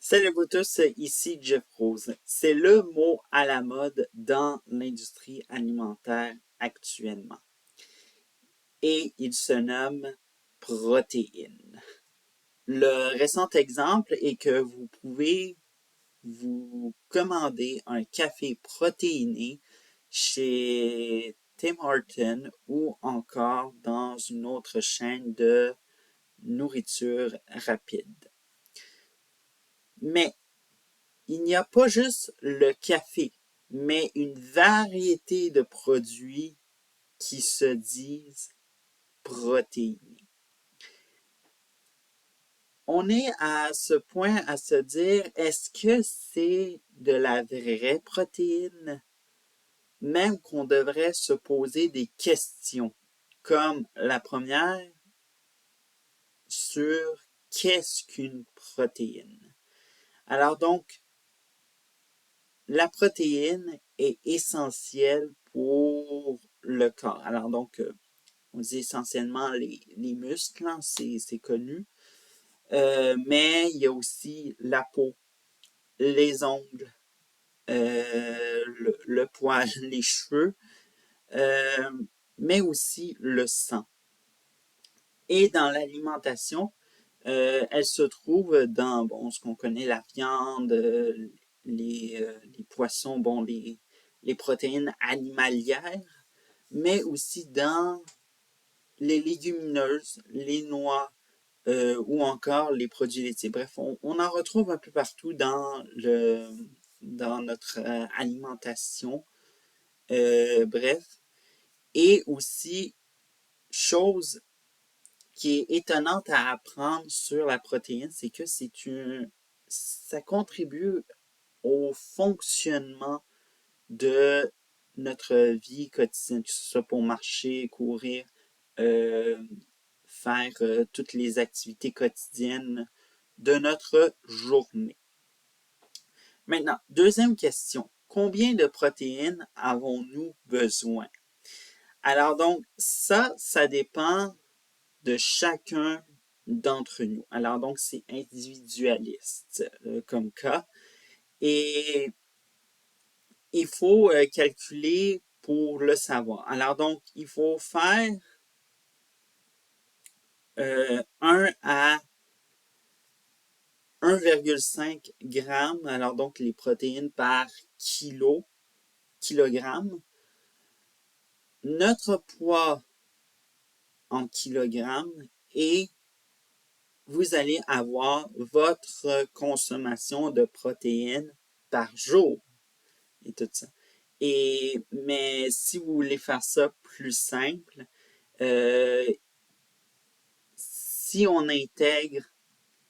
Salut à vous tous, ici Jeff Rose. C'est le mot à la mode dans l'industrie alimentaire actuellement. Et il se nomme protéines. Le récent exemple est que vous pouvez vous commander un café protéiné chez Tim Hortons ou encore dans une autre chaîne de nourriture rapide. Mais il n'y a pas juste le café, mais une variété de produits qui se disent protéinés. On est à ce point à se dire, est-ce que c'est de la vraie protéine? Même qu'on devrait se poser des questions, comme la première sur qu'est-ce qu'une protéine? Alors donc, la protéine est essentielle pour le corps. Alors donc, on dit essentiellement les muscles, hein, c'est connu. Mais il y a aussi la peau, les ongles, le poil, les cheveux, euh, mais aussi le sang. Et dans l'alimentation, elle se trouve dans ce qu'on connaît, la viande, les poissons, les protéines animalières, mais aussi dans les légumineuses, les noix ou encore les produits laitiers. Bref, on en retrouve un peu partout dans notre alimentation. Bref, et aussi, chose qui est étonnante à apprendre sur la protéine, c'est que ça contribue au fonctionnement de notre vie quotidienne, que ce soit pour marcher, courir, euh, faire toutes les activités quotidiennes de notre journée. Maintenant, deuxième question. Combien de protéines avons-nous besoin? Alors donc, ça dépend de chacun d'entre nous. Alors donc, c'est individualiste comme cas. Et il faut calculer pour le savoir. Alors donc, il faut faire 1 à 1,5 g, alors donc les protéines par kilogramme. Notre poids en kilogrammes et vous allez avoir votre consommation de protéines par jour et tout ça. Mais si vous voulez faire ça plus simple, si on intègre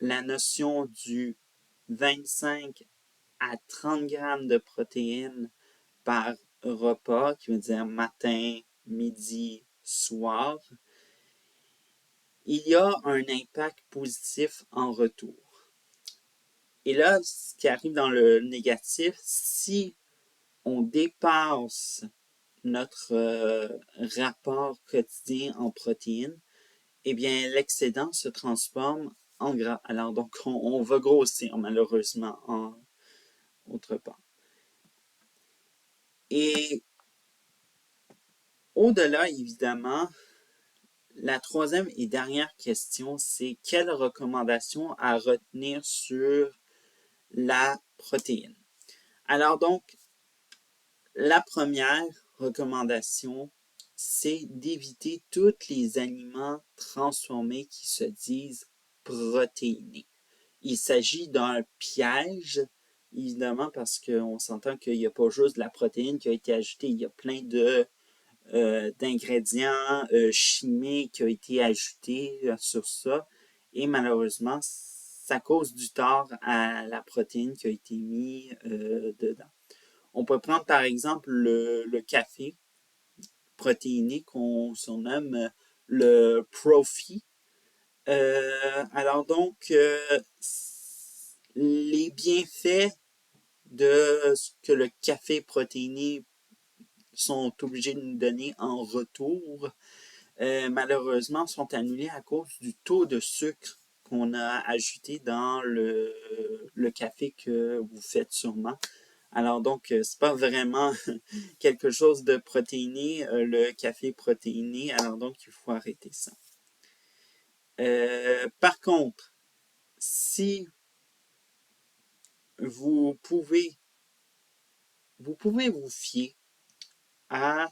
la notion du 25 à 30 grammes de protéines par repas, qui veut dire matin, midi, soir, il y a un impact positif en retour. Et là, ce qui arrive dans le négatif, si on dépasse notre rapport quotidien en protéines, eh bien, l'excédent se transforme en gras. Alors, donc, on va grossir, malheureusement, en autre part. Et au-delà, évidemment, la troisième et dernière question, c'est quelles recommandations à retenir sur la protéine? Alors donc, la première recommandation, c'est d'éviter tous les aliments transformés qui se disent protéinés. Il s'agit d'un piège, évidemment, parce qu'on s'entend qu'il n'y a pas juste de la protéine qui a été ajoutée, il y a plein d'ingrédients chimiques qui ont été ajoutés sur ça. Et malheureusement, ça cause du tort à la protéine qui a été mise dedans. On peut prendre par exemple le café protéiné qu'on surnomme le Profi. Alors donc, les bienfaits de ce que le café protéiné sont obligés de nous donner en retour, malheureusement, sont annulés à cause du taux de sucre qu'on a ajouté dans le café que vous faites sûrement. Alors donc, c'est pas vraiment quelque chose de protéiné, le café protéiné, alors donc il faut arrêter ça. Par contre, si vous pouvez vous fier à,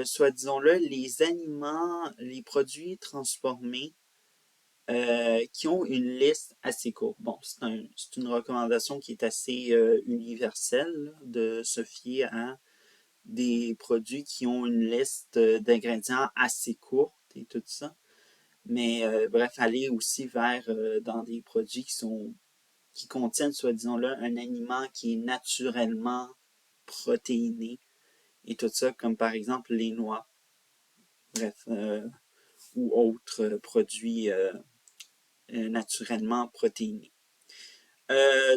soit disons-le, les aliments, les produits transformés qui ont une liste assez courte. Bon, c'est une recommandation qui est assez universelle là, de se fier à des produits qui ont une liste d'ingrédients assez courte et tout ça. Mais bref, aller aussi vers dans des produits qui contiennent, soit disons-le, un aliment qui est naturellement protéiné et tout ça, comme par exemple les noix, bref, ou autres produits naturellement protéinés.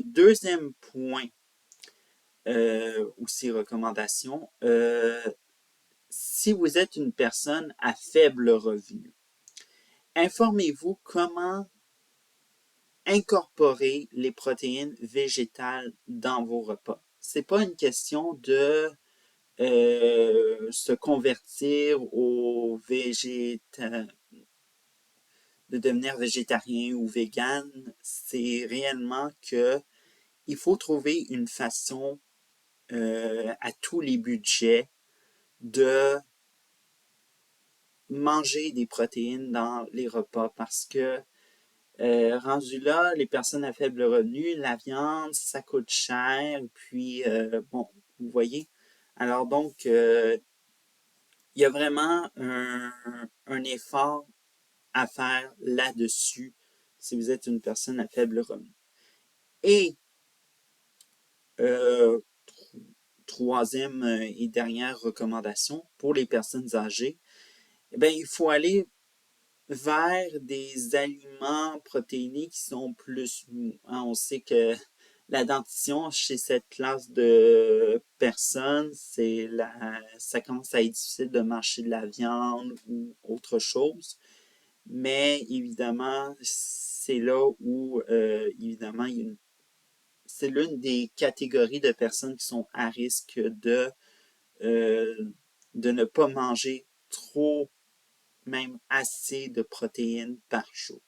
Deuxième point, aussi recommandation, si vous êtes une personne à faible revenu, informez-vous comment incorporer les protéines végétales dans vos repas. C'est pas une question de se convertir au de devenir végétarien ou vegan. C'est réellement que il faut trouver une façon à tous les budgets de manger des protéines dans les repas parce que rendu là, les personnes à faible revenu, la viande, ça coûte cher, puis bon, vous voyez. Alors donc, il y a vraiment un effort à faire là-dessus si vous êtes une personne à faible revenu. Et euh, troisième et dernière recommandation pour les personnes âgées, eh bien, il faut aller vers des aliments protéinés qui sont plus mous. Hein, on sait que la dentition chez cette classe de personnes, ça commence à être difficile de mâcher de la viande ou autre chose. Mais évidemment, c'est là où, évidemment, c'est l'une des catégories de personnes qui sont à risque euh, de ne pas manger trop, même assez de protéines par jour.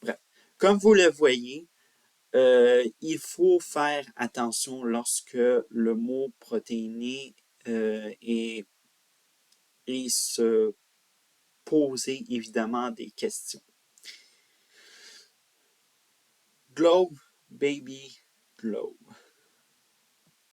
Bref, comme vous le voyez, il faut faire attention lorsque le mot protéiné et se poser évidemment des questions. Glow, baby, glow.